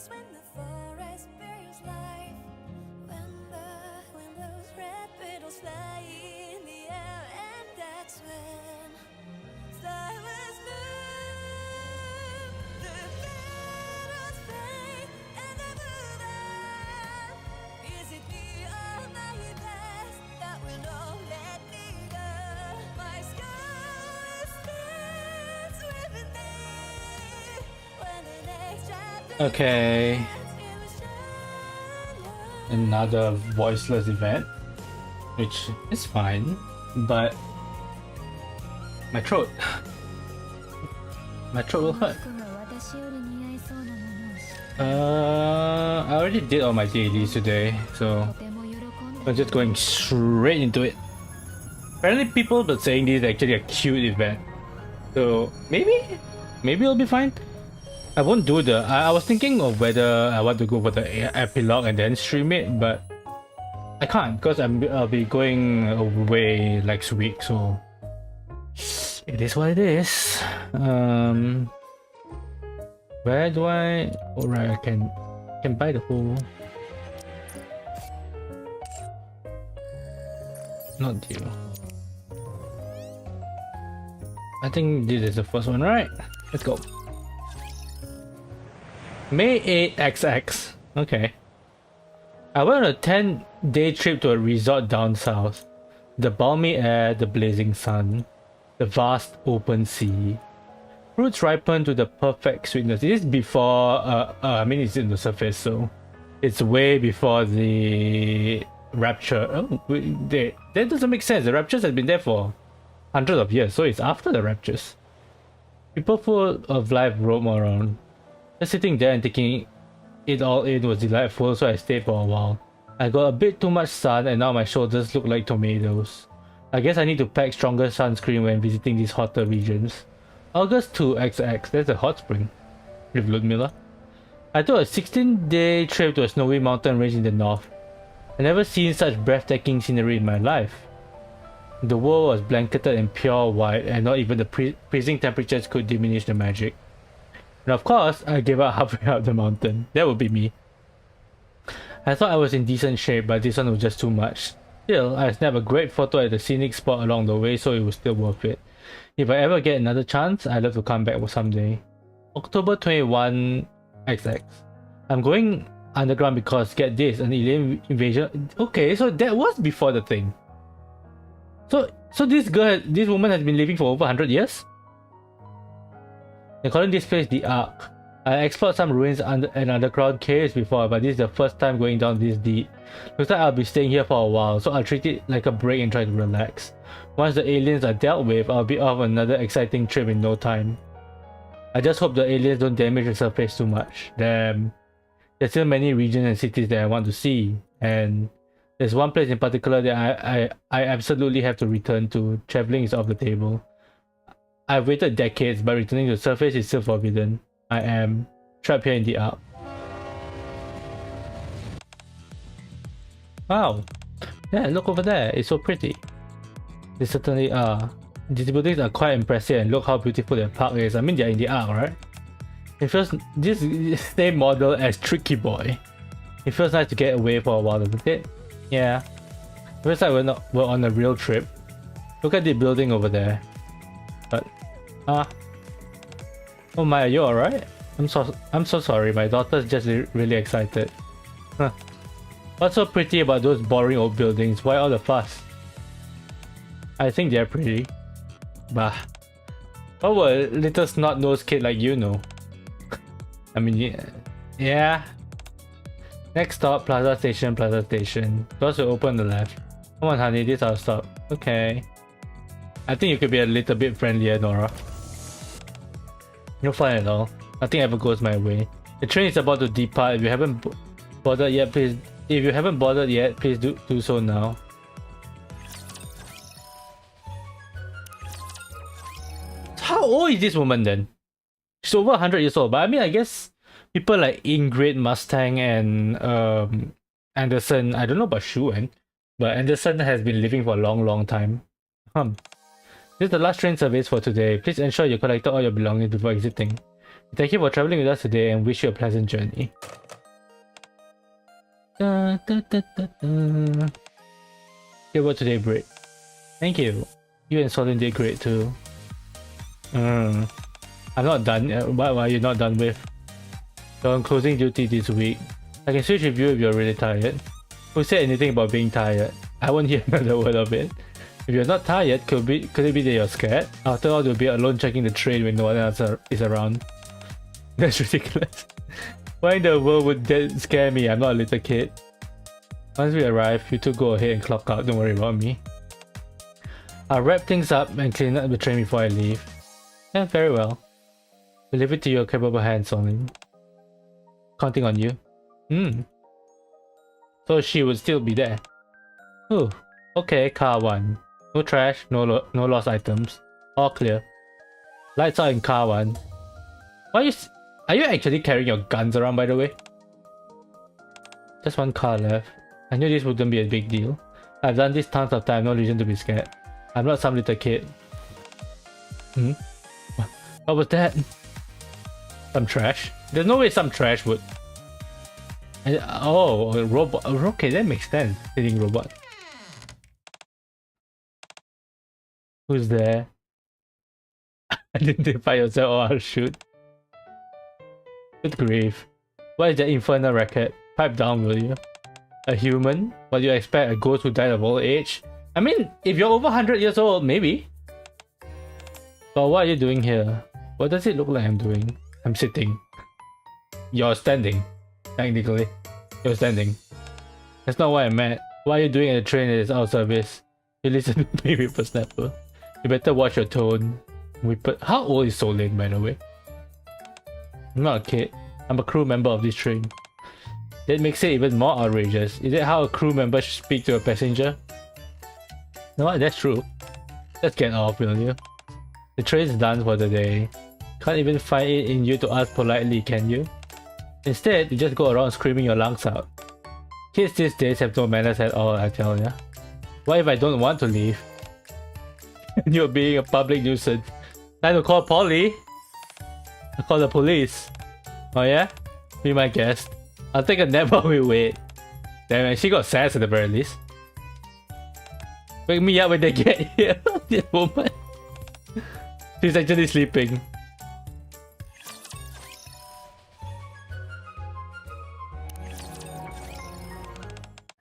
when the forest bears life, when those red petals fly in the air, and that's when flowers bloom. The petals fade and I move on. Is it me or my past that will not let me go? My sky stands with me when the next chapter Okay, ends. It was shine. another voiceless event, which is fine, but my throat. My throat will hurt. I already did all my dailies today, so I'm just going straight into it. Apparently people were saying this is actually a cute event, so maybe it'll be fine. I won't do the. I was thinking of whether I want to go for the epilogue and then stream it, but I can't because I'll be going away next week, so it is what it is. Where do I? Alright, I can buy the whole. Not deal. I think this is the first one, right? Let's go. May 8 XX. Okay. I went on a 10-day trip to a resort down south. The balmy air, the blazing sun, the vast open sea. Fruits ripen to the perfect sweetness. This is before, I mean it's in the surface, so it's way before the rapture. Oh, that doesn't make sense. The raptures have been there for hundreds of years, so it's after the raptures. People full of life roam around. Just sitting there and taking it all in was delightful, so I stayed for a while. I got a bit too much sun and now my shoulders look like tomatoes. I guess I need to pack stronger sunscreen when visiting these hotter regions. August 2 XX, that's a hot spring. With Ludmilla. I took a 16-day trip to a snowy mountain range in the north. I never seen such breathtaking scenery in my life. The world was blanketed in pure white and not even the freezing temperatures could diminish the magic. And of course, I gave up halfway up the mountain. That would be me. I thought I was in decent shape, but this one was just too much. Still, I snapped a great photo at the scenic spot along the way, so it was still worth it. If I ever get another chance, I'd love to come back someday. October 21 XX. I'm going underground because, get this, an alien invasion. Okay, so that was before the thing. So this woman has been living for over 100 years? They calling this place the Ark. I explored some ruins and underground caves before, but this is the first time going down this deep. Looks like I'll be staying here for a while, so I'll treat it like a break and try to relax. Once the aliens are dealt with, I'll be off another exciting trip in no time. I just hope the aliens don't damage the surface too much. Damn. There's still many regions and cities that I want to see, and there's one place in particular that I absolutely have to return to. Traveling is off the table. I've waited decades, but returning to the surface is still forbidden. I am trapped here in the Ark. Wow. Yeah, look over there. It's so pretty. They certainly are. These buildings are quite impressive, and look how beautiful their park is. I mean, they're in the Ark, right? It feels this same model as Tricky Boy. It feels nice to get away for a while, doesn't it? Yeah. It feels like we're on a real trip. Look at the building over there. But oh my, are you alright? I'm so sorry. My daughter's just really excited. Huh. What's so pretty about those boring old buildings? Why all the fuss? I think they're pretty. Bah. What would a little snot-nosed kid like you know? I mean, yeah. Next stop, Plaza Station, Plaza Station. Doors will open on the left. Come on, honey, this is our stop. Okay. I think you could be a little bit friendlier, Nora. No fun at all. Nothing ever goes my way. The train is about to depart. If you haven't bothered yet, please. If you haven't bothered yet, please do so now. How old is this woman then? She's over 100 years old. But I mean, I guess people like Ingrid Mustang and Anderson. I don't know about Shuan, but Anderson has been living for a long time. This is the last train service for today. Please ensure you collected all your belongings before exiting. Thank you for traveling with us today and wish you a pleasant journey. Da, da, da, da, da. Good work today, Brit. Thank you. You and Solin did great too. I'm not done yet. What are you not done with? So I'm closing duty this week. I can switch with you if you're really tired. Who said anything about being tired? I won't hear another word of it. If you're not tired, could it be that you're scared? After all, you'll be alone checking the train when no one else is around. That's ridiculous. Why in the world would that scare me? I'm not a little kid. Once we arrive, you two go ahead and clock out. Don't worry about me. I'll wrap things up and clean up the train before I leave. Yeah, very well. We'll leave it to your capable hands, Solin. Counting on you. So she would still be there. Ooh. Okay, car 1. No trash, no lost items. All clear. Lights out in car 1. Are you actually carrying your guns around, by the way? Just one car left. I knew this wouldn't be a big deal. I've done this tons of times, no reason to be scared. I'm not some little kid. What was that? Some trash? There's no way some trash would... Oh, a robot. Okay, that makes sense. Hitting robot. Who's there? Identify yourself or I'll shoot. Good grief. What is that infernal racket? Pipe down, will you? A human? What do you expect? A ghost who died of old age? I mean, if you're over 100 years old, maybe. But what are you doing here? What does it look like I'm doing? I'm sitting. You're standing. Technically. You're standing. That's not what I meant. What are you doing at the train that is out of service? You listen to me, whippersnapper. You better watch your tone. How old is Solin, by the way? I'm not a kid. I'm a crew member of this train. That makes it even more outrageous. Is it how a crew member should speak to a passenger? You know what? That's true. Let's get off, will you? The train's done for the day. Can't even find it in you to ask politely, can you? Instead, you just go around screaming your lungs out. Kids these days have no manners at all, I tell ya. What if I don't want to leave? You're being a public nuisance. Time to call Polly. I'll call the police. Oh yeah? Be my guest. I'll take a nap while we wait. Damn it, she got sass at the very least. Wake me up when they get here. This woman. She's actually sleeping.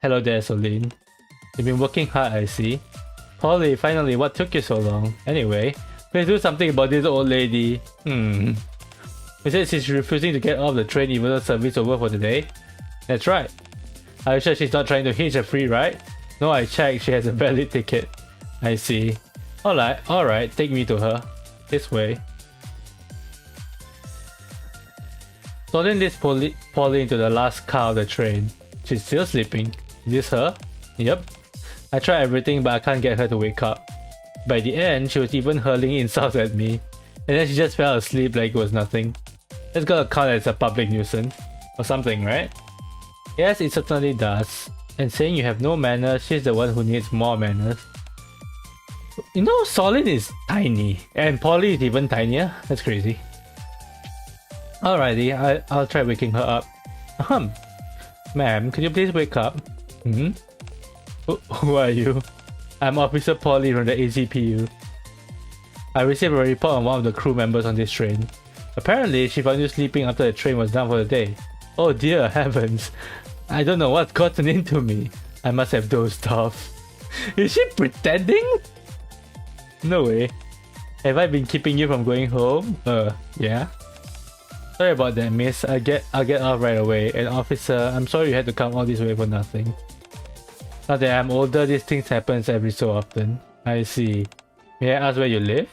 Hello there, Solin. You've been working hard, I see. Polly, finally, what took you so long? Anyway, please do something about this old lady. She said she's refusing to get off the train even though service over for the day. That's right. Are you sure she's not trying to hitch a free ride? No, I checked, she has a valid ticket. I see. Alright, take me to her. This way. Solin leads Polly into the last car of the train. She's still sleeping. Is this her? Yep. I tried everything but I can't get her to wake up. By the end, she was even hurling insults at me. And then she just fell asleep like it was nothing. That's gotta count as a public nuisance. Or something, right? Yes, it certainly does. And saying you have no manners, she's the one who needs more manners. You know, Solin is tiny. And Polly is even tinier. That's crazy. Alrighty, I'll try waking her up. Ma'am, could you please wake up? Who are you? I'm Officer Polly from the ACPU. I received a report on one of the crew members on this train. Apparently, she found you sleeping after the train was done for the day. Oh dear heavens. I don't know what's gotten into me. I must have dozed off. Is she pretending? No way. Have I been keeping you from going home? Yeah. Sorry about that, miss. I'll get off right away. And officer, I'm sorry you had to come all this way for nothing. Now that I'm older, these things happen every so often. I see. May I ask where you live?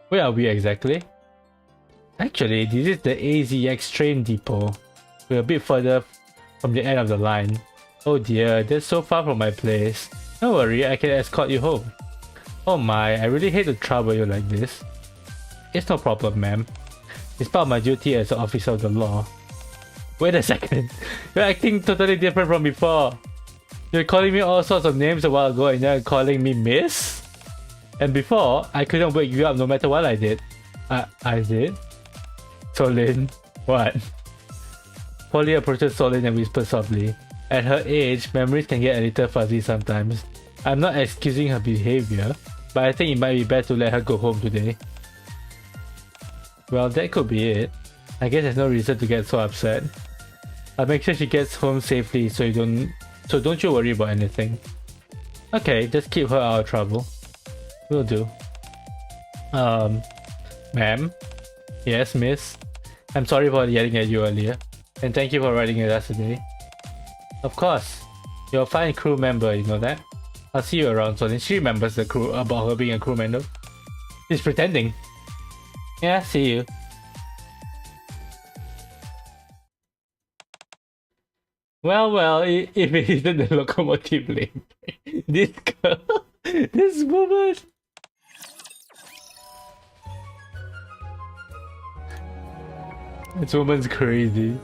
Where are we exactly? Actually, this is the AZX train depot. We're a bit further from the end of the line. Oh dear, that's so far from my place. Don't worry, I can escort you home. Oh my, I really hate to trouble you like this. It's no problem, ma'am. It's part of my duty as an officer of the law. Wait a second. You're acting totally different from before. You're calling me all sorts of names a while ago and now you're calling me miss? And before, I couldn't wake you up no matter what I did. I did? Solin, what? Polly approaches Solin and whispers softly. At her age, memories can get a little fuzzy sometimes. I'm not excusing her behavior, but I think it might be best to let her go home today. Well, that could be it. I guess there's no reason to get so upset. I'll make sure she gets home safely so don't you worry about anything. Okay, just keep her out of trouble. Will do. Ma'am? Yes, miss? I'm sorry for yelling at you earlier. And thank you for riding with us today. Of course. You're a fine crew member, you know that? I'll see you around soon. She remembers the crew about her being a crew member. She's pretending. Yeah, see you. Well, if it isn't the locomotive lane. This girl, this woman. This woman's crazy.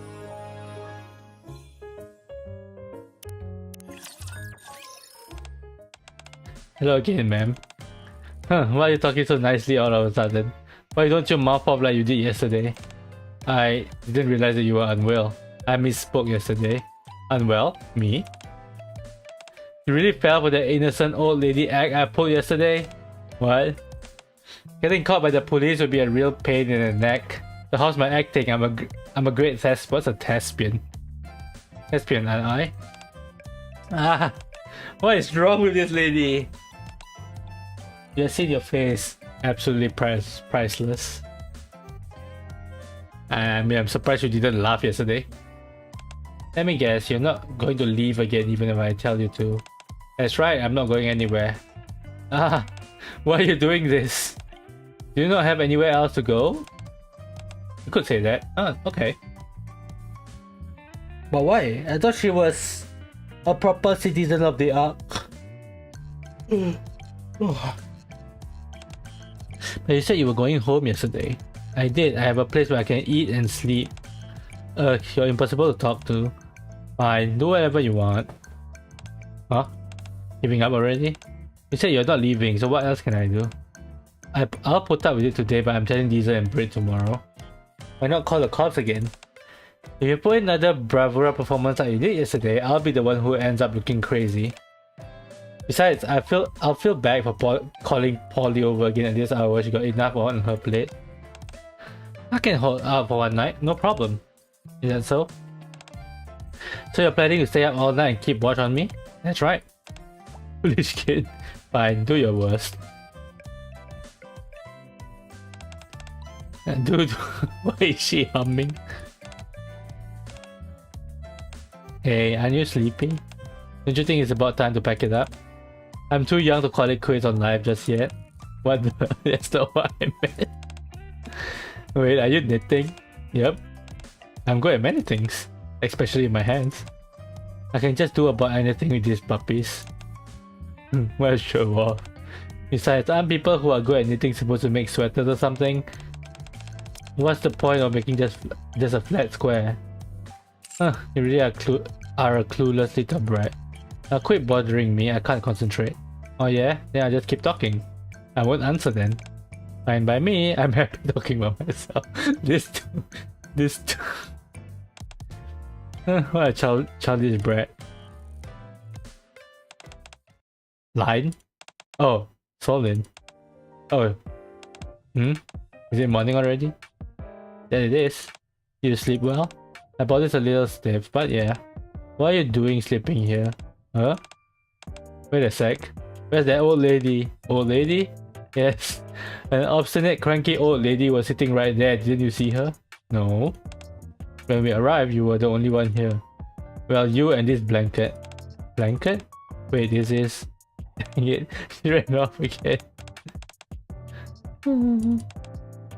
Hello again, ma'am. Huh, why are you talking so nicely all of a sudden? Why don't you mouth off like you did yesterday? I didn't realize that you were unwell. I misspoke yesterday. Unwell? Me? You really fell for that innocent old lady act I pulled yesterday? What? Getting caught by the police would be a real pain in the neck. So how's my acting? I'm a great thespian. What's a thespian? Thespian, aren't I? Ah, what is wrong with this lady? You see your face. Absolutely priceless. I mean, I'm surprised you didn't laugh yesterday. Let me guess, you're not going to leave again even if I tell you to. That's right, I'm not going anywhere. Ah, why are you doing this? Do you not have anywhere else to go? You could say that. Ah, okay. But why? I thought she was a proper citizen of the Ark. But you said you were going home yesterday. I did. I have a place where I can eat and sleep. You're impossible to talk to. Fine, do whatever you want. Huh? Giving up already? You said you're not leaving, so what else can I do? I'll put up with it today, but I'm telling Diesel and Brit tomorrow. Why not call the cops again? If you put in another bravura performance like you did yesterday, I'll be the one who ends up looking crazy. Besides, I'll feel bad for calling Polly over again at this hour. She got enough on her plate. I can hold out for one night, no problem. Is that so? So you're planning to stay up all night and keep watch on me? That's right. Foolish kid. Fine, do your worst. Dude, why is she humming? Hey, aren't you sleepy? Don't you think it's about time to pack it up? I'm too young to call it quits on life just yet. What the? That's not what I meant. Wait, are you knitting? Yep. I'm good at many things, especially my hands. I can just do about anything with these puppies. Well, show off. Besides, aren't people who are good at knitting supposed to make sweaters or something? What's the point of making just a flat square? Huh, you really are a clueless little brat. Now quit bothering me, I can't concentrate. Oh yeah? Then I'll just keep talking. I won't answer then. Fine by me, I'm happy talking about myself. This two. What a childish brat. Line? Oh, Solin. Oh. Is it morning already? That it is. You sleep well? I bought this a little stiff, but yeah. What are you doing sleeping here? Huh? Wait a sec. Where's that old lady? Old lady? Yes. An obstinate, cranky old lady was sitting right there. Didn't you see her? No. When we arrived, you were the only one here. Well, you and this blanket. Blanket? Wait, this is... Dang it. She ran off again.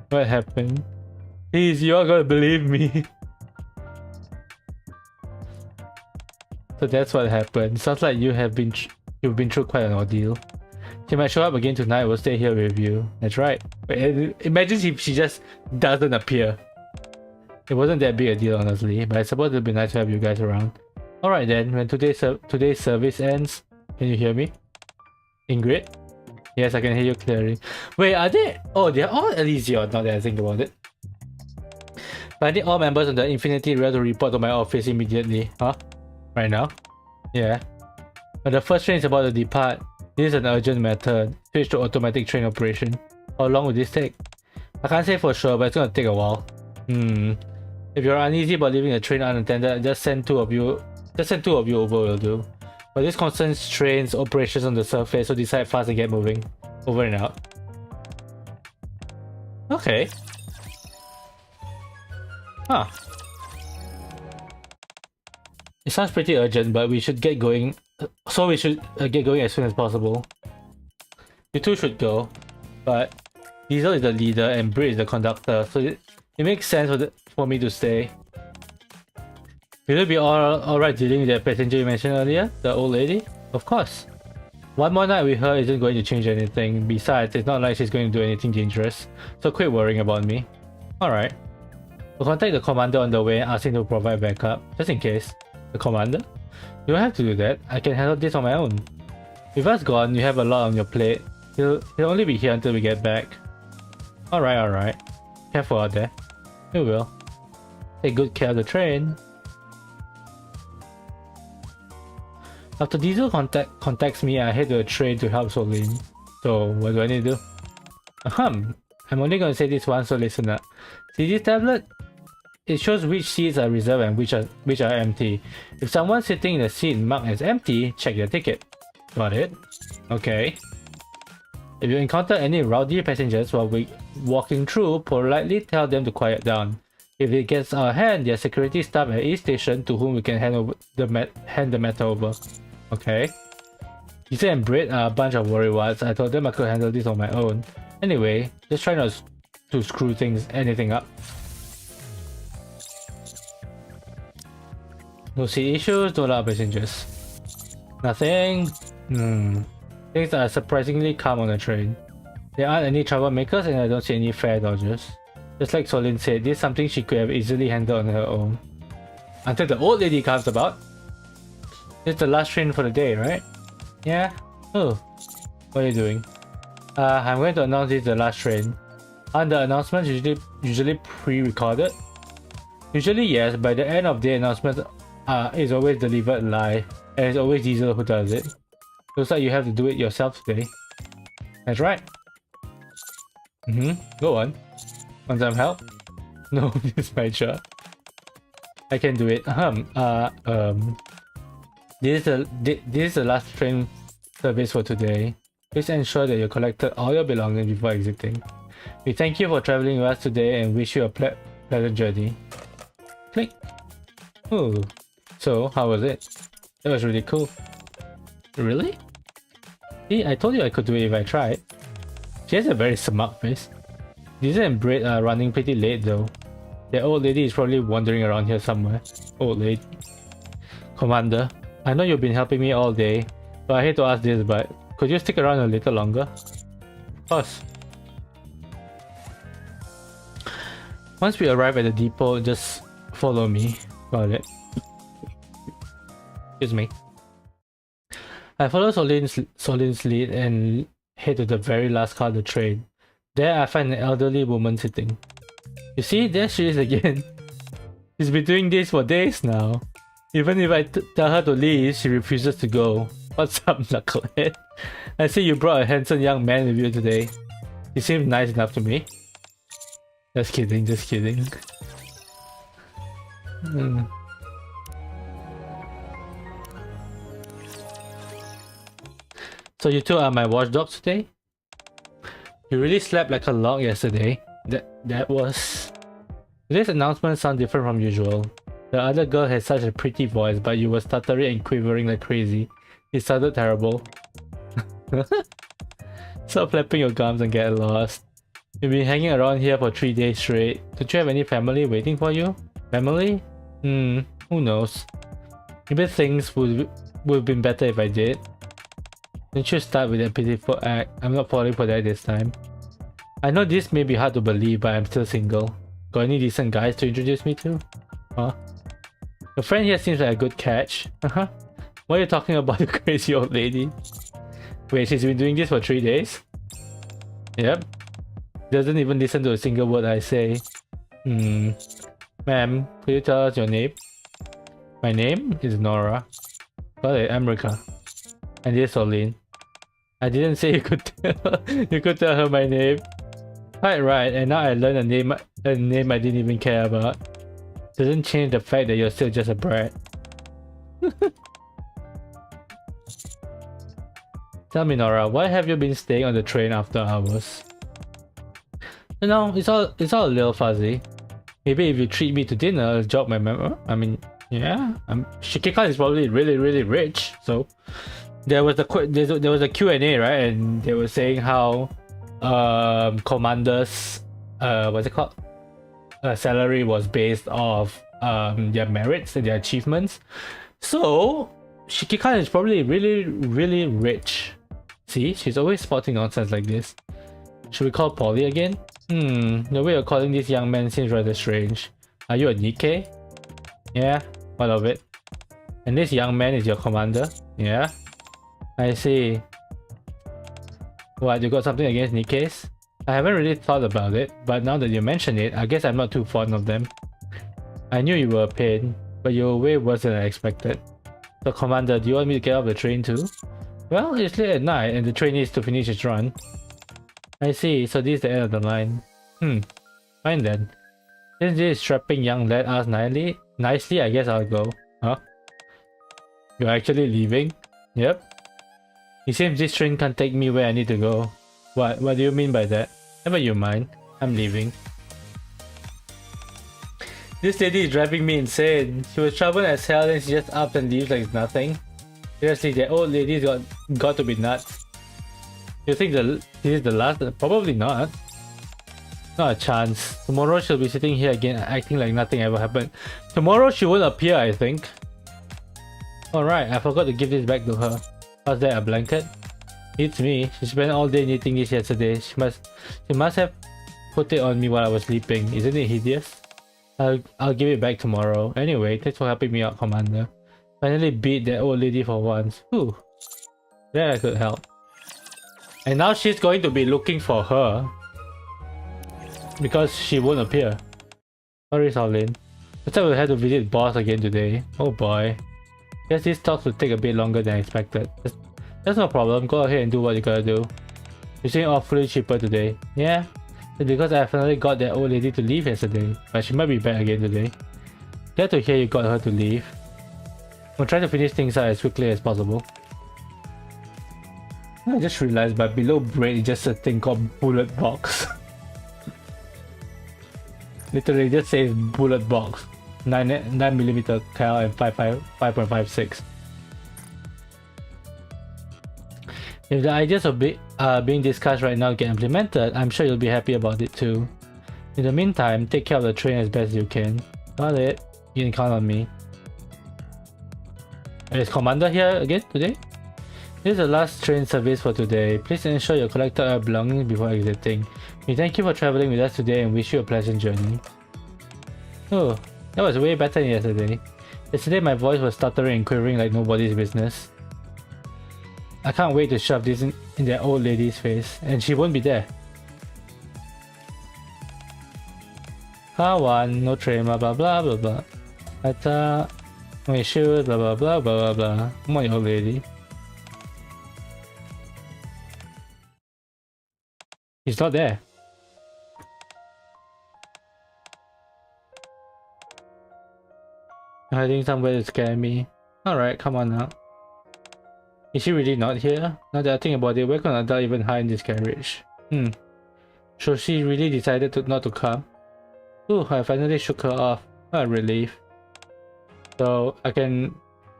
What happened? Please, you're gonna believe me. So that's what happened. Sounds like you've been through quite an ordeal. She might show up again tonight. We'll stay here with you. That's right. Imagine if she just doesn't appear. It wasn't that big a deal, honestly, but I suppose it'd be nice to have you guys around. Alright then, when today's service ends, can you hear me? Ingrid? Yes, I can hear you clearly. Wait, are they? Oh, they're all Elysian now that I think about it. But I need all members of the Infinity Rail to report to my office immediately. Huh? Right now? Yeah. But the first train is about to depart. This is an urgent matter. Switch to automatic train operation. How long will this take? I can't say for sure, but it's gonna take a while. If you're uneasy about leaving the train unattended, just send two of you over will do. But this concerns trains operations on the surface, so decide fast and get moving. Over and out. Okay. Huh. It sounds pretty urgent, but we should get going. So we should get going as soon as possible. You two should go, but Diesel is the leader and Brit is the conductor, so it makes sense for me to stay. Will it be alright dealing with that passenger you mentioned earlier? The old lady? Of course. One more night with her isn't going to change anything. Besides, it's not like she's going to do anything dangerous, so quit worrying about me. Alright. We'll contact the commander on the way and ask him to provide backup, just in case. The commander? You don't have to do that. I can handle this on my own. With us gone, you have a lot on your plate. He'll only be here until we get back. Alright. Careful out there. We will. Take good care of the train. After Diesel contacts me, I head to a train to help Solin. So, what do I need to do? I'm only gonna say this once, so listen up. See this tablet? It shows which seats are reserved and which are empty. If someone's sitting in a seat marked as empty, check their ticket. Got it? Okay. If you encounter any rowdy passengers while walking through, politely tell them to quiet down. If it gets out of hand, there are security staff at each station to whom we can hand the matter over. Okay. Lisa and Brit are a bunch of worrywarts. I told them I could handle this on my own. Anyway, just try not to screw anything up. No seat issues, no loud passengers. Nothing. Things are surprisingly calm on the train. There aren't any troublemakers and I don't see any fare dodgers. Just like Solin said, this is something she could have easily handled on her own. Until the old lady comes about. It's the last train for the day, right? Yeah? Oh. What are you doing? I'm going to announce this is the last train. Aren't the announcements usually pre-recorded? Usually yes, by the end of the announcement is always delivered live, and it's always Diesel who does it. Looks like you have to do it yourself today. That's right. Go on. Want some help? No, this is my job. I can do it. This is the last train service for today. Please ensure that you collected all your belongings before exiting. We thank you for traveling with us today and wish you a pleasant journey. Click. Ooh. So, how was it? It was really cool. Really? See, I told you I could do it if I tried. She has a very smart face. Lisa and Brit are running pretty late though. The old lady is probably wandering around here somewhere. Old lady. Commander, I know you've been helping me all day, so I hate to ask this, but could you stick around a little longer? Of course. Once we arrive at the depot, just follow me. Got it. Excuse me. I follow Solin's lead and head to the very last car of the train. There I find an elderly woman sitting. You see, there she is again. She's been doing this for days now. Even if I tell her to leave, she refuses to go. What's up, knucklehead? I see you brought a handsome young man with you today. He seems nice enough to me. Just kidding, just kidding. So you two are my watchdogs today? You really slept like a log yesterday. That was... Today's announcement sounds different from usual. The other girl has such a pretty voice, but you were stuttering and quivering like crazy. It sounded terrible. Stop flapping your gums and get lost. You've been hanging around here for 3 days straight. Don't you have any family waiting for you? Family? Who knows? Maybe things would have been better if I did. Don't you start with a pitiful act. I'm not falling for that this time. I know this may be hard to believe, but I'm still single. Got any decent guys to introduce me to? Huh? Your friend here seems like a good catch. What are you talking about, you crazy old lady? Wait, she's been doing this for 3 days? Yep. Doesn't even listen to a single word I say. Ma'am, could you tell us your name? My name is Nora. Got it, America. And this is Olin. I didn't say you could tell, you could tell her my name. Quite right, and now I learned a name I didn't even care about. Doesn't change the fact that you're still just a brat. Tell me, Nora, why have you been staying on the train after hours? You know, it's all a little fuzzy. Maybe if you treat me to dinner, I'll jog my memory. I mean, yeah, Shikika is probably really rich. So there was a Q&A, right? And they were saying how commanders what's it called? Salary was based off their merits and their achievements. So Shikika is probably really rich. See, she's always spotting nonsense like this. Should we call Polly again? The way you're calling this young man seems rather strange. Are you a Nikke? Yeah, what of it? And this young man is your commander? Yeah? I see. What, you got something against Nikkes? I haven't really thought about it, but now that you mention it, I guess I'm not too fond of them. I knew you were a pain, but you were way worse than I expected. So Commander, do you want me to get off the train too? Well, it's late at night and the train needs to finish its run. I see, so this is the end of the line. Fine then. Since this strapping young lad asked nicely, I guess I'll go. Huh? You're actually leaving? Yep. It seems this train can't take me where I need to go. What do you mean by that? Never you mind. I'm leaving. This lady is driving me insane. She was troubled as hell and she just up and leaves like it's nothing. Seriously, that old lady's got to be nuts. You think this is the last? Probably not. Not a chance. Tomorrow she'll be sitting here again acting like nothing ever happened. Tomorrow she won't appear, I think. Alright, I forgot to give this back to her. What's that, a blanket? It's me. She spent all day knitting this yesterday. She must have put it on me while I was sleeping. Isn't it hideous? I'll give it back tomorrow. Anyway, thanks for helping me out, Commander. Finally beat that old lady for once. Whew. Glad I could help. And now she's going to be looking for her. Because she won't appear. Sorry, Solin. I thought we'll have to visit boss again today. Oh boy. Guess these talks will take a bit longer than expected. That's no problem. Go ahead and do what you gotta do. You seem awfully cheaper today. Yeah? It's because I finally got that old lady to leave yesterday. But she might be back again today. Glad to hear you got her to leave. We'll try to finish things out as quickly as possible. I just realized but below brain is just a thing called bullet box. Literally just says bullet box. 9mm cal and 5.56. If the ideas of being discussed right now get implemented, I'm sure you'll be happy about it too. In the meantime, take care of the train as best you can. Got it. You can count on me. Is Commander here again today? This is the last train service for today. Please ensure you collected our belongings before exiting. We thank you for traveling with us today and wish you a pleasant journey. Oh, that was way better than yesterday. Yesterday my voice was stuttering and quivering like nobody's business. I can't wait to shove this in that old lady's face, and she won't be there. Car 1, no train, blah blah blah blah blah. I thought my shoes, blah blah blah blah blah blah. Come on, old lady. He's not there. You're hiding somewhere to scare me. Alright, come on now. Is she really not here? Now that I think about it, where can Adele even hide in this carriage? So she really decided not to come? Ooh, I finally shook her off. What a relief. So I can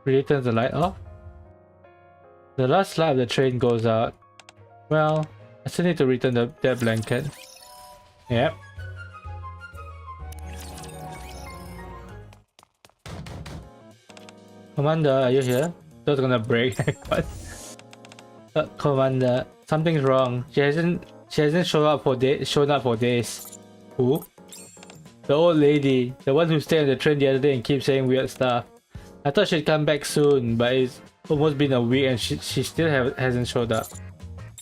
really turn the light off? The last light of the train goes out. Well, I still need to return that blanket. Yep. Commander, are you here? That's gonna break. What? Commander, something's wrong. She hasn't shown up for days. Who? The old lady, the one who stayed on the train the other day and keeps saying weird stuff. I thought she'd come back soon, but it's almost been a week and she still hasn't showed up.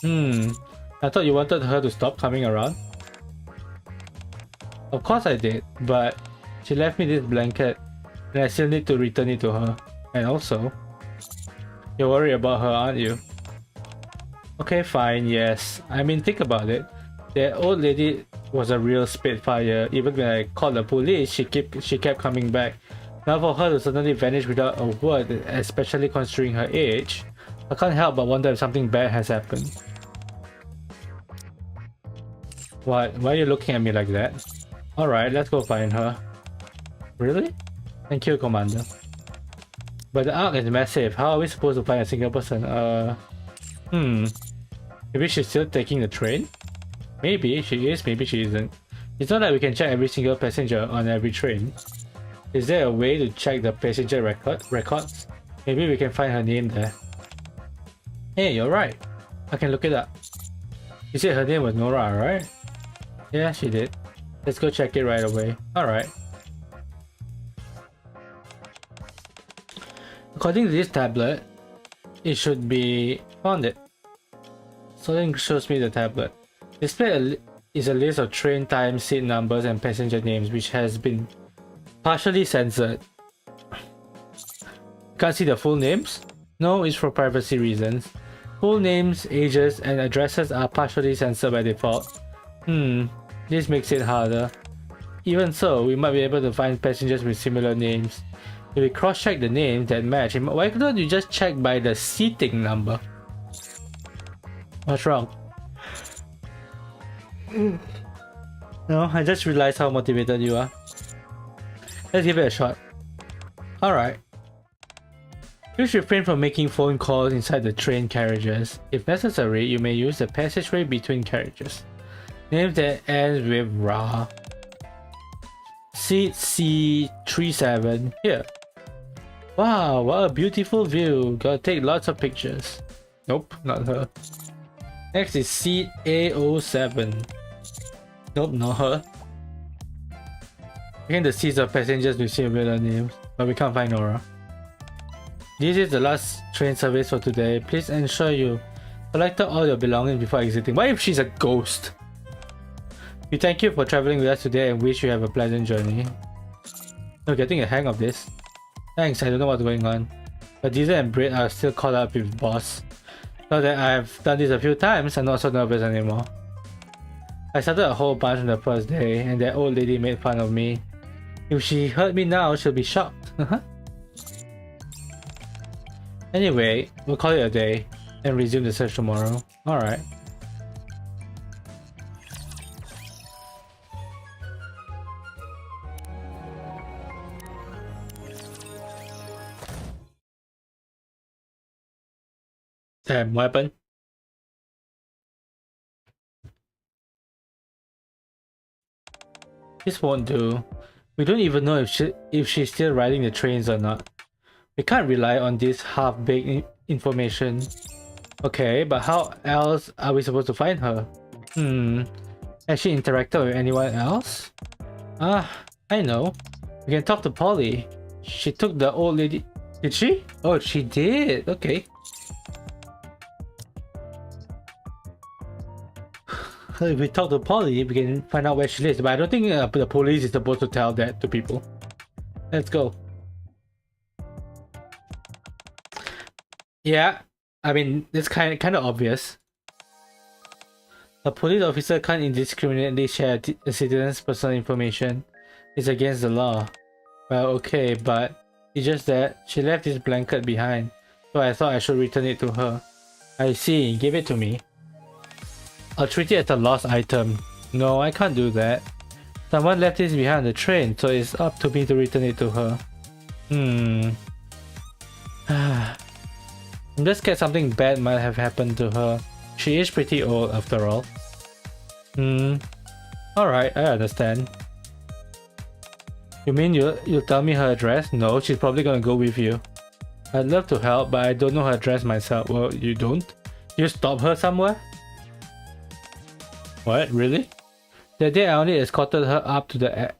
I thought you wanted her to stop coming around. Of course I did, but She left me this blanket, and I still need to return it to her. And also, you're worried about her, aren't you? Okay, fine, yes. I mean, think about it. The old lady was a real spitfire. Even when I called the police, she kept coming back. Now for her to suddenly vanish without a word, especially considering her age, I can't help but wonder if something bad has happened. What? Why are you looking at me like that? Alright, let's go find her. Really? Thank you, Commander. But the arc is massive. How are we supposed to find a single person? Maybe she's still taking the train? Maybe she is, maybe she isn't. It's not like we can check every single passenger on every train. Is there a way to check the passenger records? Maybe we can find her name there. Hey, you're right. I can look it up. You said her name was Nora, right? Yeah, she did. Let's go check it right away. Alright. According to this tablet, it should be found it. Something shows me the tablet. Display is a list of train times, seat numbers, and passenger names, which has been partially censored. Can't see the full names? No, it's for privacy reasons. Full names, ages, and addresses are partially censored by default. This makes it harder. Even so, we might be able to find passengers with similar names. If we cross-check the names that match, why don't you just check by the seating number? What's wrong? No, I just realized how motivated you are. Let's give it a shot. Alright. Please refrain from making phone calls inside the train carriages. If necessary, you may use the passageway between carriages. Names that ends with RA. Seat C37. Here. Wow, what a beautiful view. Gotta take lots of pictures. Nope, not her. Next is seat A07. Nope, not her. Again, the seats of passengers with similar names, but we can't find Nora. This is the last train service for today. Please ensure you collected all your belongings before exiting. What if she's a ghost? We thank you for traveling with us today and wish you have a pleasant journey. You're getting a hang of this. Thanks, I don't know what's going on. But Diesel and Britt are still caught up with boss. Now that I've done this a few times, I'm not so nervous anymore. I started a whole bunch on the first day, and that old lady made fun of me. If she heard me now, she'll be shocked. Anyway, we'll call it a day, and resume the search tomorrow. Alright. Damn, what happened? This won't do. We don't even know if she's still riding the trains or not. We can't rely on this half-baked information. Okay, but how else are we supposed to find her? Has she interacted with anyone else? I know. We can talk to Polly. She took the old lady. Did she? Oh, she did. Okay. If we talk to Polly, we can find out where she lives. But I don't think the police is supposed to tell that to people. Let's go. Yeah, I mean, it's kind of obvious. A police officer can't indiscriminately share a citizen's personal information. It's against the law. Well, okay, but it's just that she left this blanket behind, so I thought I should return it to her. I see, give it to me. I'll treat it as a lost item. No, I can't do that. Someone left this behind the train, so it's up to me to return it to her. I'm just scared something bad might have happened to her. She is pretty old after all. Alright, I understand. You mean you'll tell me her address? No, she's probably gonna go with you. I'd love to help, but I don't know her address myself. Well, you don't? You stop her somewhere? What? Really? That day I only escorted her up to the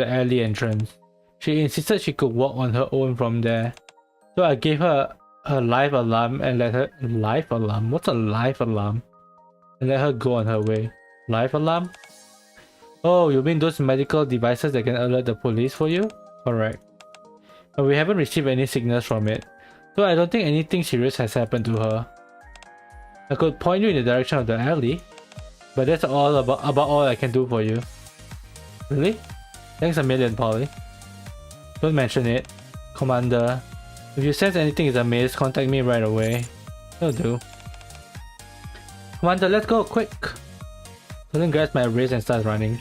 alley entrance. She insisted she could walk on her own from there. So I gave her her life alarm and let her... Life alarm? What's a life alarm? And let her go on her way. Life alarm? Oh, you mean those medical devices that can alert the police for you? Correct. But we haven't received any signals from it, so I don't think anything serious has happened to her. I could point you in the direction of the alley, but that's about all I can do for you. Really? Thanks a million, Polly. Don't mention it. Commander, if you sense anything is amiss, contact me right away. Will do. Commander, let's go, quick! Solin grabs my wrist and starts running.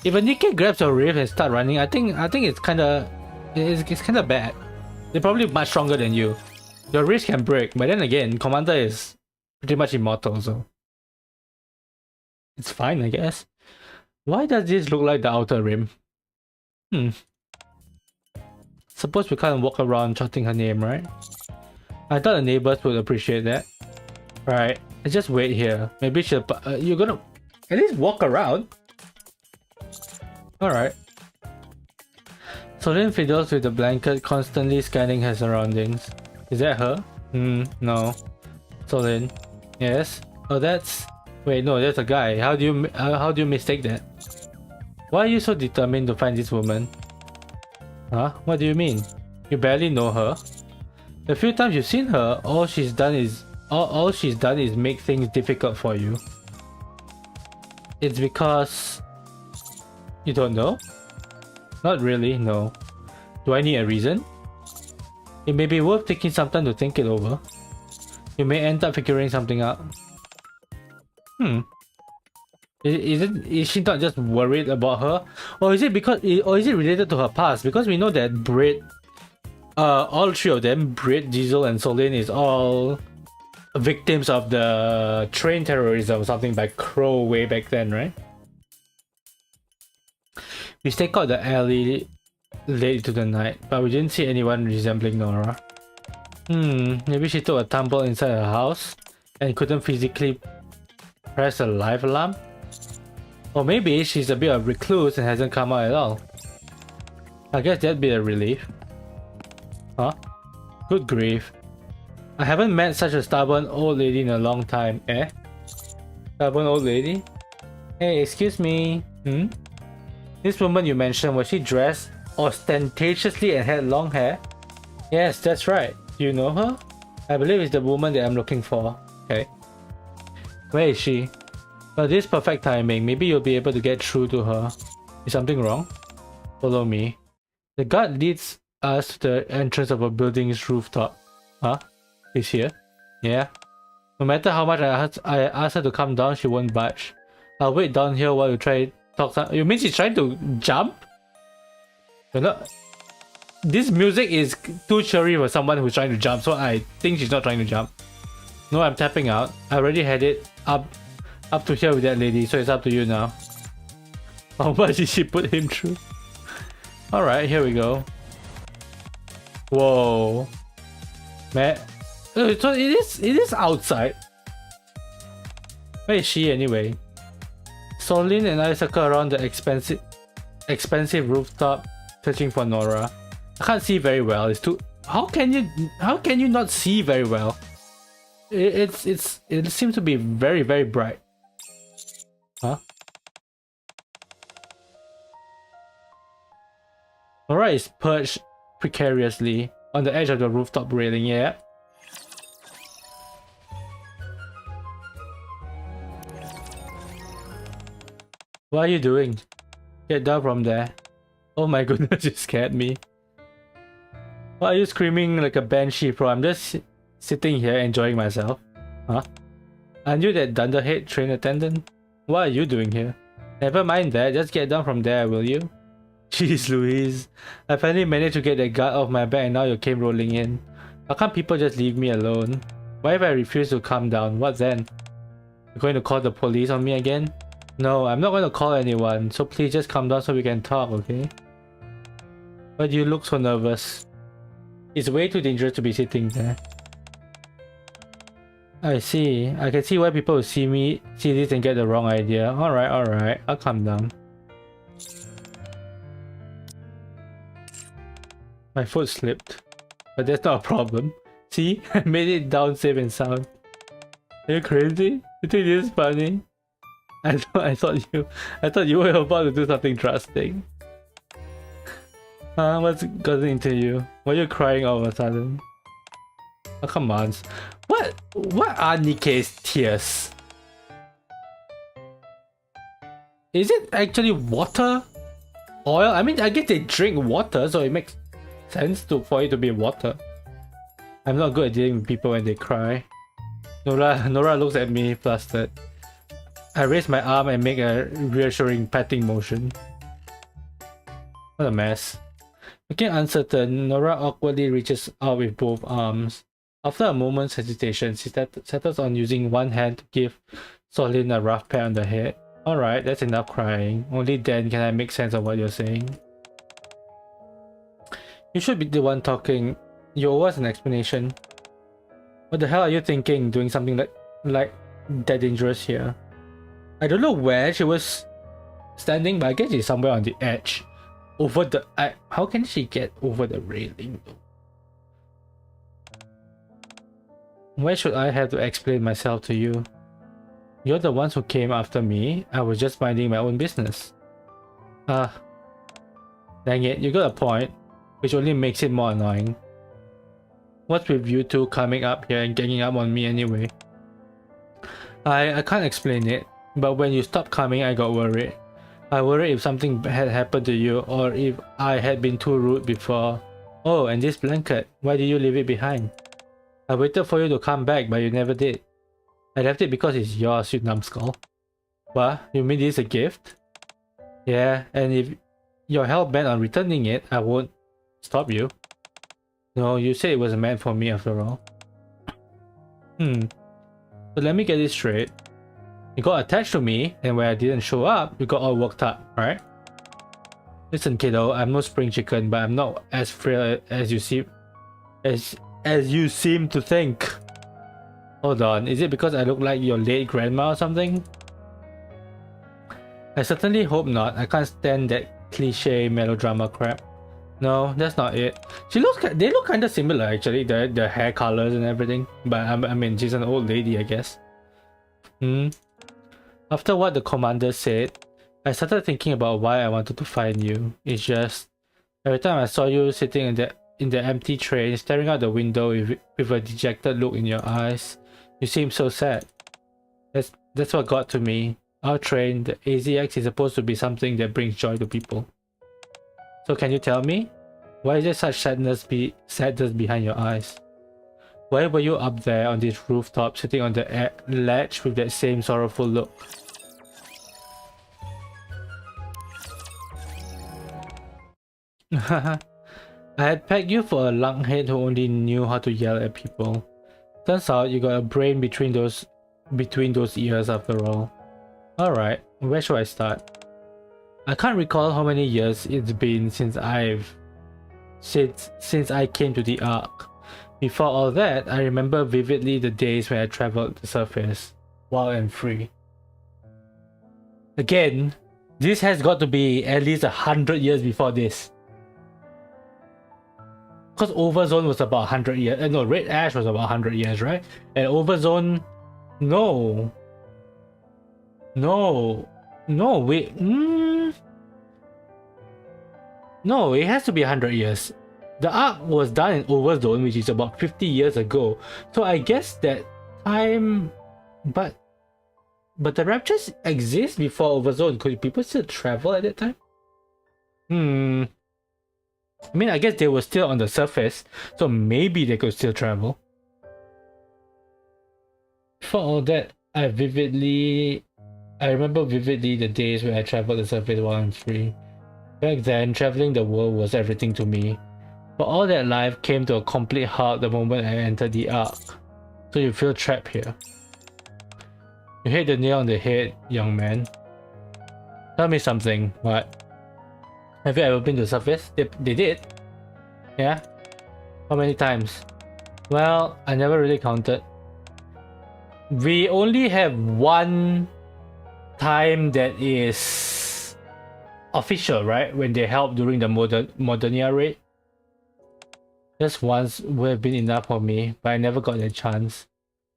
If a NIKKE grabs your wrist and starts running, I think it's kinda bad. They're probably much stronger than you. Your wrist can break, but then again, Commander is pretty much immortal, so it's fine, I guess. Why does this look like the outer rim? Suppose we can't walk around shouting her name, right? I thought the neighbors would appreciate that. Right, let's just wait here. Maybe she'll... you're gonna at least walk around. Alright. Solin fiddles with the blanket, constantly scanning her surroundings. Is that her? No. Solin. Yes? Oh, that's... Wait, no, that's a guy. How do you mistake that? Why are you so determined to find this woman? Huh? What do you mean? You barely know her? The few times you've seen her, all she's done is make things difficult for you. It's because... You don't know? Not really, no. Do I need a reason? It may be worth taking some time to think it over. You may end up figuring something out. Is she not just worried about her? Or is it related to her past? Because we know that Brit, all three of them, Brit, Diesel and Solin, is all victims of the train terrorism or something by Crow way back then, right? We staked out the alley late into the night, but we didn't see anyone resembling Nora. Maybe she took a tumble inside her house and couldn't physically press a live alarm? Or maybe she's a bit of a recluse and hasn't come out at all. I guess that'd be a relief. Huh? Good grief. I haven't met such a stubborn old lady in a long time, eh? Stubborn old lady? Hey, excuse me. This woman you mentioned, was she dressed ostentatiously and had long hair? Yes, that's right. Do you know her? I believe it's the woman that I'm looking for. Okay. Where is she? Well, this is perfect timing. Maybe you'll be able to get through to her. Is something wrong? Follow me. The guard leads us to the entrance of a building's rooftop. Huh? He's here? Yeah. No matter how much I ask her to come down, she won't budge. I'll wait down here while you try to talk. You mean she's trying to jump? You're not... This music is too cheery for someone who's trying to jump, so I think she's not trying to jump. No, I'm tapping out. I already had it up to here with that lady, so it's up to you now. How much did she put him through? Alright, here we go. Whoa. Man. So it is outside. Where is she anyway? Solin and I circle around the expensive rooftop searching for Nora. I can't see very well. It's too... How can you not see very well? It seems to be very, very bright. Huh? Nora is perched precariously on the edge of the rooftop railing, yeah. What are you doing? Get down from there. Oh my goodness, you scared me. Why are you screaming like a banshee, bro? I'm just sitting here enjoying myself. Huh? Aren't you that dunderhead train attendant? What are you doing here? Never mind that, just get down from there, will you? Jeez Louise. I finally managed to get that guard off my back and now you came rolling in. How come people just leave me alone? What if I refuse to calm down? What then? You're going to call the police on me again? No, I'm not going to call anyone, so please just calm down so we can talk, okay? Why do you look so nervous? It's way too dangerous to be sitting there. I see. I can see why people will see this and get the wrong idea. Alright, I'll calm down. My foot slipped. But that's not a problem. See? I made it down safe and sound. Are you crazy? You think this is funny? I thought you were about to do something drastic. What's gotten into you? Why are you crying all of a sudden? Oh, come on. What are Nikke's tears? Is it actually water? Oil? I mean, I guess they drink water, so it makes sense for it to be water. I'm not good at dealing with people when they cry. Nora looks at me flustered. I raise my arm and make a reassuring patting motion. What a mess. Looking uncertain, Nora awkwardly reaches out with both arms. After a moment's hesitation, she settles on using one hand to give Solin a rough pat on the head. Alright, that's enough crying. Only then can I make sense of what you're saying. You should be the one talking. You owe us an explanation. What the hell are you thinking, doing something like that dangerous here? I don't know where she was standing, but I guess she's somewhere on the edge. Over the... how can she get over the railing though? Why should I have to explain myself to you? You're the ones who came after me. I was just minding my own business. Dang it, you got a point, which only makes it more annoying. What's with you two coming up here and ganging up on me anyway? I can't explain it, but when you stopped coming, I got worried. I worried if something had happened to you or if I had been too rude before. Oh, and this blanket, why did you leave it behind? I waited for you to come back, but you never did. I left it because it's yours, you numbskull. What? You mean this is a gift? Yeah, and if you're hell-bent on returning it, I won't stop you. No, you said it was meant for me after all. So let me get this straight. You got attached to me, and when I didn't show up, you got all worked up, right? Listen, kiddo, I'm no spring chicken, but I'm not as frail as you seem to think. Hold on, is it because I look like your late grandma or something? I certainly hope not. I can't stand that cliche melodrama crap. No, that's not it. They look kind of similar actually, the hair colors and everything. But I mean, she's an old lady, I guess. After what the commander said, I started thinking about why I wanted to find you. It's just every time I saw you sitting in the empty train, staring out the window with a dejected look in your eyes, you seemed so sad. That's what got to me. Our train, the AZX, is supposed to be something that brings joy to people. So can you tell me? Why is there such sadness behind your eyes? Why were you up there on this rooftop sitting on the ledge with that same sorrowful look? I had pegged you for a lunkhead who only knew how to yell at people. Turns out you got a brain between those ears after all. Alright, where should I start? I can't recall how many years it's been since I came to the Ark. Before all that, I remember vividly the days when I traveled the surface, wild and free. Again, this has got to be at least 100 years before this. Because Overzone was about 100 years. No, Red Ash was about 100 years, right? And Overzone... No, wait. No, it has to be 100 years. The Ark was done in Overzone, which is about 50 years ago. So I guess that time... But the Raptures exist before Overzone. Could people still travel at that time? I mean, I guess they were still on the surface, so maybe they could still travel. For all that, I remember vividly the days when I traveled the surface while I'm free. Back then, traveling the world was everything to me. But all that life came to a complete halt the moment I entered the Ark. So you feel trapped here. You hit the nail on the head, young man. Tell me something. What? Have you ever been to the surface? They did. Yeah? How many times? Well, I never really counted. We only have one time that is official, right? When they helped during the Modernia raid. Just once would have been enough for me, but I never got a chance.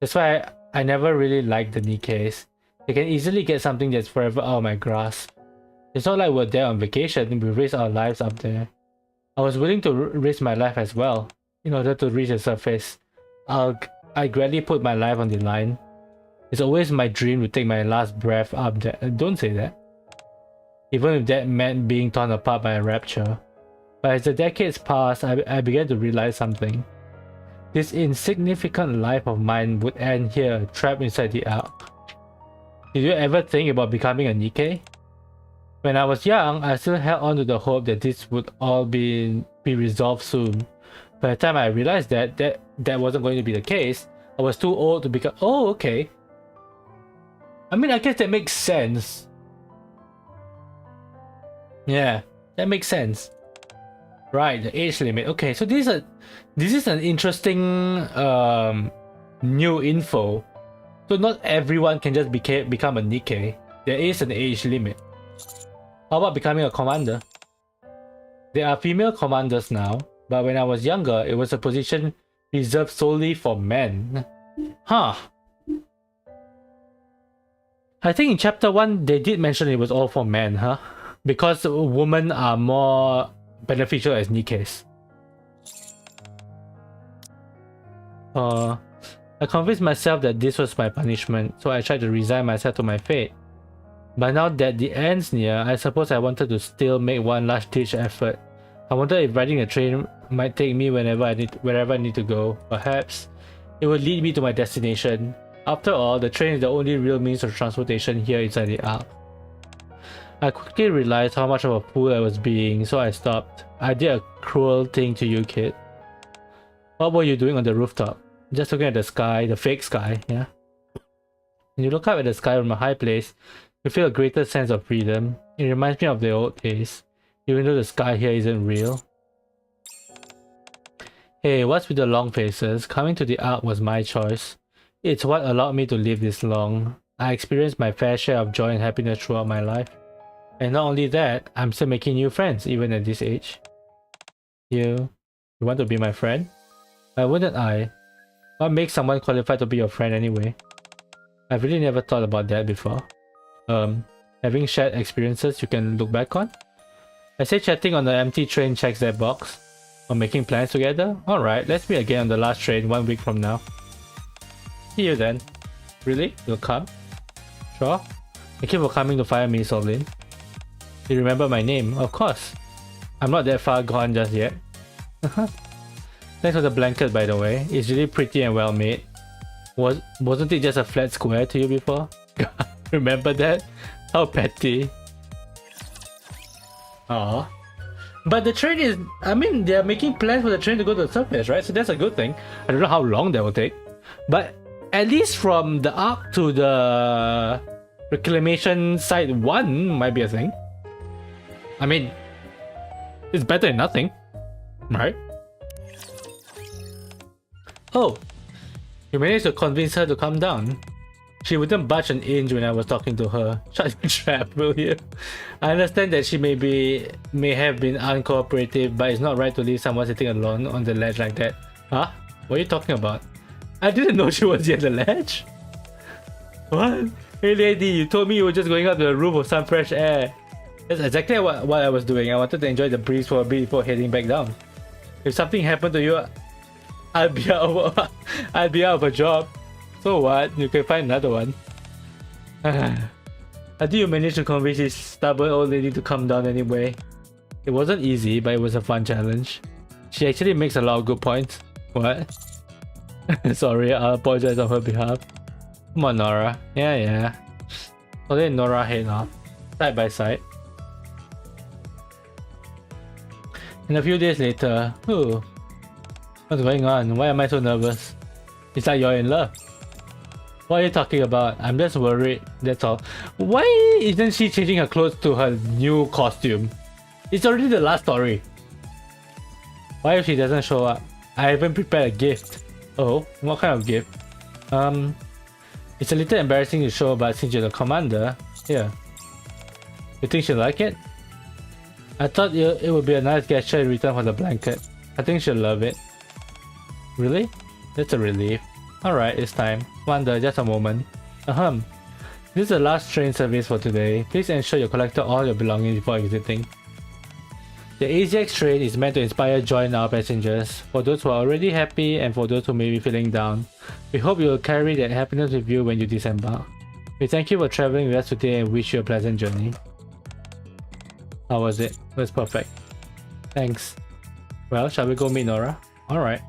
That's why I never really liked the Nikkes. They can easily get something that's forever out of my grasp. It's not like we're there on vacation, we risk our lives up there. I was willing to risk my life as well, in order to reach the surface. I gladly put my life on the line. It's always my dream to take my last breath up there. Don't say that. Even if that meant being torn apart by a rapture. But as the decades passed, I began to realize something. This insignificant life of mine would end here, trapped inside the ark. Did you ever think about becoming a NIKKE? When I was young, I still held on to the hope that this would all be resolved soon. By the time I realized that wasn't going to be the case, I was too old to become— Oh, okay. I mean, I guess that makes sense. Yeah, that makes sense. Right, the age limit. Okay, so this is an interesting new info. So not everyone can just become a NIKKE. There is an age limit. How about becoming a commander? There are female commanders now, but when I was younger, it was a position reserved solely for men. Huh. I think in chapter 1, they did mention it was all for men, huh? Because women are more beneficial as NIKKEs. I convinced myself that this was my punishment, so I tried to resign myself to my fate. But now that the end's near, I suppose I wanted to still make one last-ditch effort. I wondered if riding a train might take me wherever I need to go. Perhaps it would lead me to my destination. After all, the train is the only real means of transportation here inside the ark. I quickly realized how much of a fool I was being, so I stopped. I did a cruel thing to you, kid. What were you doing on the rooftop? Just looking at the sky, the fake sky, yeah? When you look up at the sky from a high place, you feel a greater sense of freedom. It reminds me of the old days, even though the sky here isn't real. Hey, what's with the long faces? Coming to the ark was my choice. It's what allowed me to live this long. I experienced my fair share of joy and happiness throughout my life. And not only that, I'm still making new friends even at this age. You want to be my friend? Why wouldn't I? What makes someone qualified to be your friend anyway? I've really never thought about that before. Having shared experiences you can look back on? I say chatting on the empty train checks that box. Or making plans together? Alright, let's meet again on the last train 1 week from now. See you then. Really? You'll come? Sure. Thank you for coming to fire me, Solin. You remember my name? Of course. I'm not that far gone just yet. Thanks for the blanket, by the way. It's really pretty and well made. Wasn't it just a flat square to you before? Remember that? How petty. Aww. But the train is— I mean, they're making plans for the train to go to the surface, right? So that's a good thing. I don't know how long that will take. But at least from the arc to the reclamation site 1 might be a thing. I mean, it's better than nothing, right? Oh, you managed to convince her to come down. She wouldn't budge an inch when I was talking to her. Shut your trap, will you? I understand that she may have been uncooperative, but it's not right to leave someone sitting alone on the ledge like that. Huh? What are you talking about? I didn't know she was at the ledge. What? Hey lady, you told me you were just going up to the roof for some fresh air. That's exactly what I was doing. I wanted to enjoy the breeze for a bit before heading back down. If something happened to you, I'd be out of a job. So what? You can find another one. I think you managed to convince this stubborn old lady to come down anyway. It wasn't easy, but it was a fun challenge. She actually makes a lot of good points. What? Sorry, I'll apologize on her behalf. Come on, Nora. Yeah. So then Nora head off, side by side. And a few days later, ooh, what's going on? Why am I so nervous? It's like you're in love. What are you talking about? I'm just worried, that's all. Why isn't she changing her clothes to her new costume? It's already the last story. Why if she doesn't show up? I haven't prepared a gift. Oh, what kind of gift? It's a little embarrassing to show, but since you're the commander, here. You think she'll like it? I thought it would be a nice gesture in return for the blanket. I think she'll love it. Really? That's a relief. Alright, it's time. Wonder, just a moment. Since This is the last train service for today. Please ensure you collected all your belongings before exiting. The AZX train is meant to inspire joy in our passengers, for those who are already happy and for those who may be feeling down. We hope you will carry that happiness with you when you disembark. We thank you for traveling with us today and wish you a pleasant journey. How was it? It was perfect. Thanks. Well, shall we go meet Nora? Alright.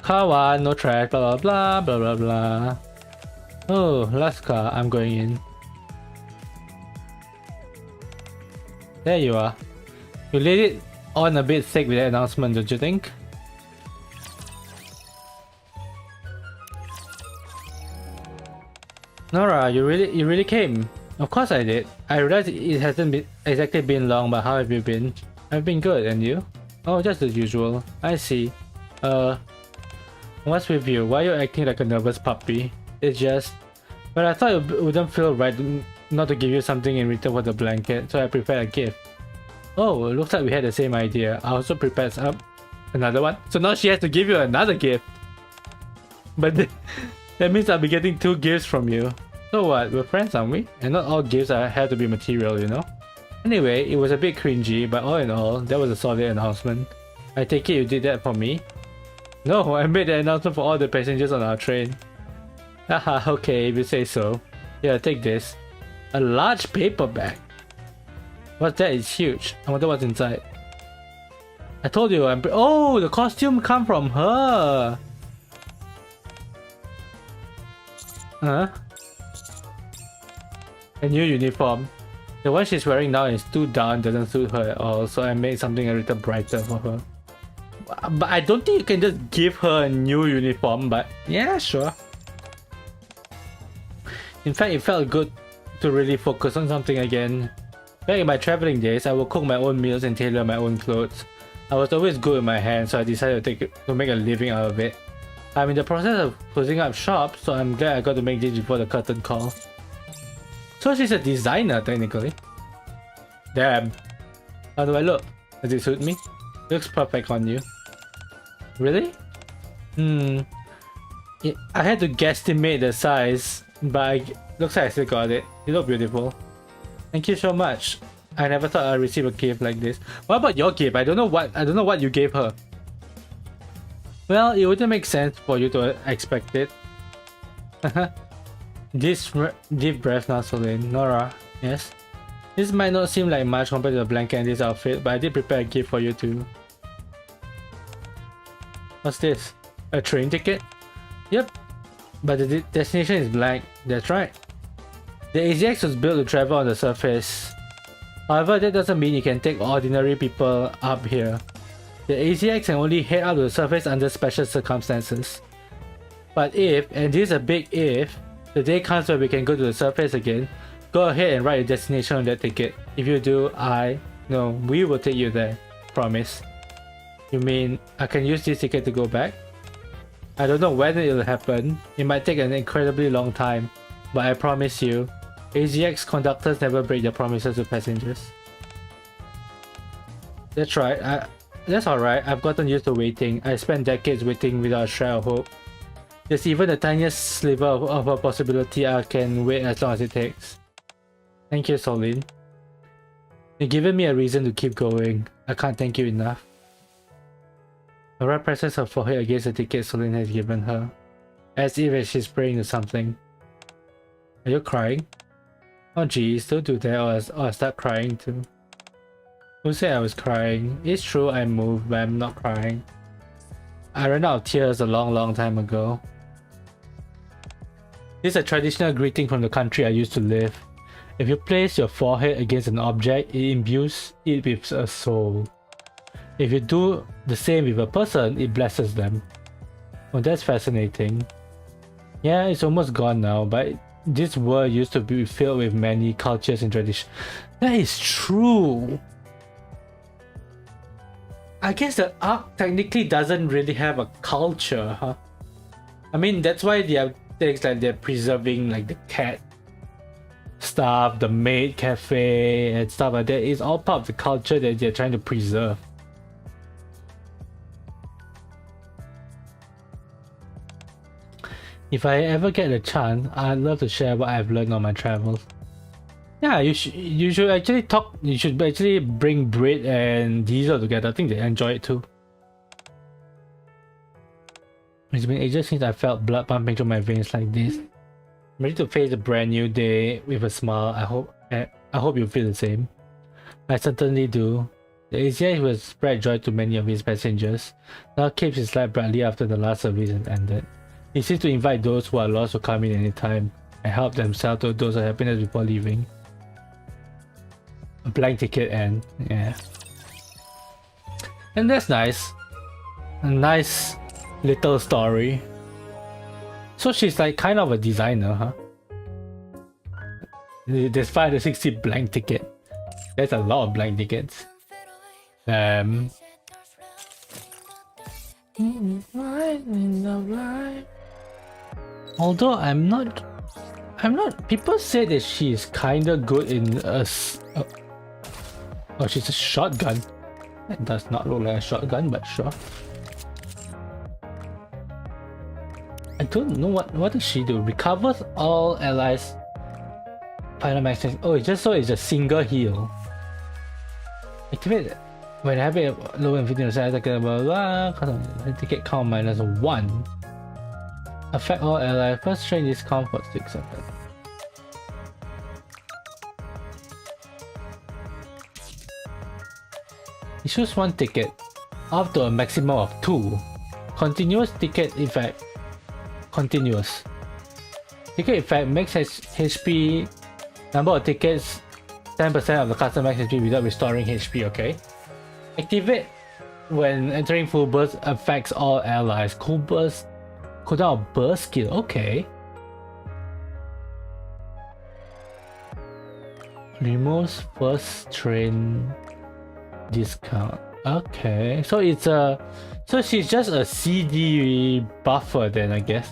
Car 1, no trash, blah blah blah blah blah blah. Oh, last car, I'm going in. There you are. You laid it on a bit thick with that announcement, don't you think? Nora, you really came. Of course I did. I realized it hasn't been exactly been long, but how have you been? I've been good, and you? Oh, just as usual. I see. What's with you? Why are you acting like a nervous puppy? It's just... Well, I thought it wouldn't feel right not to give you something in return for the blanket, so I prepared a gift. Oh, it looks like we had the same idea. I also prepared another one. So now she has to give you another gift. But that means I'll be getting 2 gifts from you. So what, we're friends, aren't we? And not all gifts have to be material, you know? Anyway, it was a bit cringy, but all in all, that was a solid announcement. I take it you did that for me? No, I made the announcement for all the passengers on our train. Haha, okay, if you say so. Yeah, take this. A large paper bag. What's that? It's huge. I wonder what's inside. I told you I'm... Oh, the costume come from her! Huh? A new uniform. The one she's wearing now is too down, doesn't suit her at all, so I made something a little brighter for her. But I don't think you can just give her a new uniform, but yeah, sure. In fact, it felt good to really focus on something again. Back in my traveling days, I would cook my own meals and tailor my own clothes. I was always good with my hands, so I decided to make a living out of it. I'm in the process of closing up shop, so I'm glad I got to make this before the curtain call. So she's a designer, technically. Damn. How do I look? Does it suit me? Looks perfect on you. Really? I had to guesstimate the size, but looks like I still got it. You look beautiful. Thank you so much. I never thought I'd receive a gift like this. What about your gift? I don't know what you gave her. Well, it wouldn't make sense for you to expect it. Deep breath now, Solane. Nora, yes? This might not seem like much compared to the blanket and this outfit, but I did prepare a gift for you too. What's this? A train ticket? Yep. But the destination is blank. That's right. The AZX was built to travel on the surface. However, that doesn't mean you can take ordinary people up here. The AZX can only head up to the surface under special circumstances. But if, and this is a big if, the day comes where we can go to the surface again, go ahead and write a destination on that ticket. If you do, we will take you there. Promise. You mean I can use this ticket to go back? I don't know when it'll happen. It might take an incredibly long time. But I promise you, AZX conductors never break their promises to passengers. That's right. That's alright. I've gotten used to waiting. I spent decades waiting without a shred of hope. There's even the tiniest sliver of a possibility I can wait as long as it takes. Thank you, Solane. You've given me a reason to keep going. I can't thank you enough. Nora presses her forehead against the ticket Solane has given her, as if she's praying to something. Are you crying? Oh geez, don't do that or I'll start crying too. Who said I was crying? It's true I'm moved, but I'm not crying. I ran out of tears a long time ago. This is a traditional greeting from the country I used to live. If you place your forehead against an object, it imbues it with a soul. If you do the same with a person, it blesses them. Oh, that's fascinating. Yeah, it's almost gone now, but this world used to be filled with many cultures and traditions. That is true! I guess the Ark technically doesn't really have a culture, huh? I mean, that's why they have things like they're preserving like the cat stuff, the maid cafe and stuff like that. It's all part of the culture that they're trying to preserve. If I ever get a chance, I'd love to share what I've learned on my travels. Yeah, you should actually talk. You should actually bring Brit and Diesel together. I think they enjoy it too. It's been ages since I felt blood pumping through my veins like this. I'm ready to face a brand new day with a smile. I hope you feel the same. I certainly do. The ACI will spread joy to many of his passengers. Now keeps his light brightly after the last service has ended. He seems to invite those who are lost to come in anytime and help themselves to a dose of happiness before leaving. A blank ticket and yeah. And that's nice. A nice little story. So she's like kind of a designer, huh? There's 560 blank ticket. That's a lot of blank tickets. Although I'm not. People say that she's kinda good in oh, she's a shotgun. That does not look like a shotgun, but sure. I don't know what does she do. Recovers all allies. Final max. Oh, it's just a single heal. Activate it. When having a low and 15% attack, blah blah blah. Ticket count -1. Affect all allies. First train discount for 6 seconds. Issues 1 ticket, up to a maximum of 2. Continuous ticket effect. Continuous. Ticket effect makes HP number of tickets 10% of the customer max HP without restoring HP, okay? Activate when entering full burst, affects all allies. Cool burst, cooldown of burst skill, okay. Removes first train discount. Okay, so it's a she's just a CD buffer then, I guess.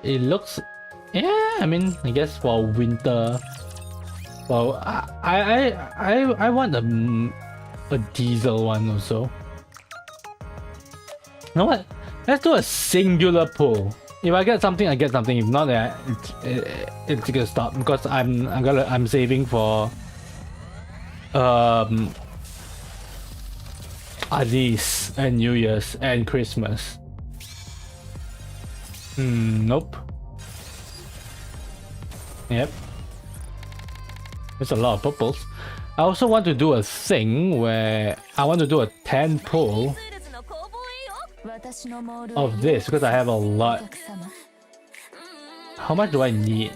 It looks, yeah, I mean, I guess for winter. Well, I want a diesel one also. You know what? Let's do a singular pull. If I get something, I get something. If not, it's gonna stop because I'm saving for Aziz and New Year's and Christmas. Nope. Yep. There's a lot of purples. I also want to do a thing where I want to do a 10 pull of this because I have a lot. How much do I need?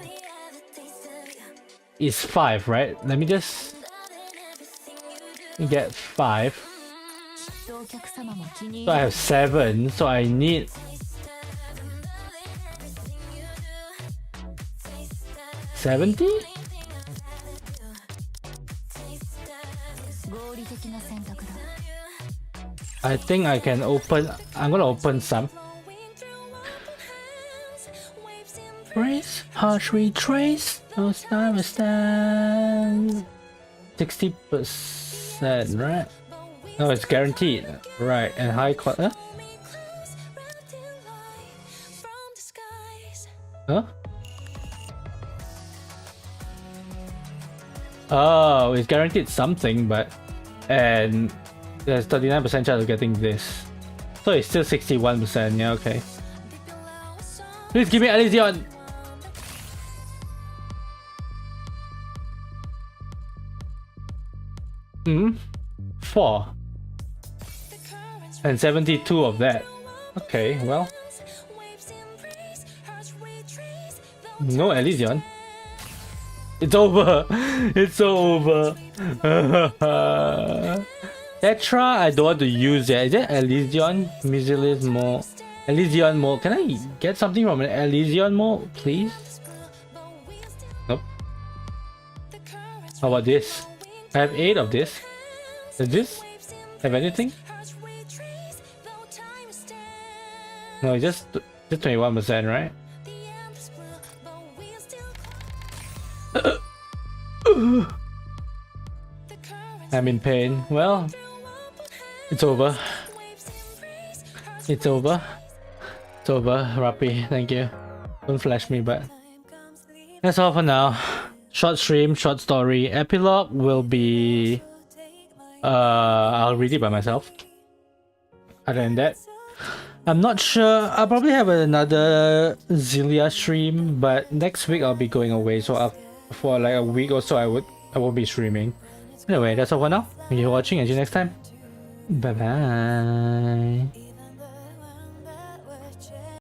It's 5, right? Let me just get 5. So I have 7, so I need 70? I think I can open. I'm gonna open some. Trace, harsh retrace, no time stand. 60%, right? No, it's guaranteed, right? And high quality. Huh? Oh, it's guaranteed something, but and there's 39% chance of getting this. So it's still 61%, yeah, okay. Please give me Elysion! 4. And 72 of that. Okay, well. No Elysion. It's over! It's so over! Tetra, I don't want to use it. Is that Elysion? Miscellaneous mode. Elysion mode. Can I get something from an Elysion mode, please? Nope. How about this? I have 8 of this. Does this have anything? No, it's just 21%, right? I'm in pain. Well, it's over. It's over. It's over, Rappi. Thank you. Don't flash me, but that's all for now. Short stream, short story. Epilogue will be I'll read it by myself. Other than that, I'm not sure. I'll probably have another Zilia stream, but next week I'll be going away, so for like a week or so I won't be streaming. Anyway, that's all for now. Thank you for watching and see you next time. Bye bye.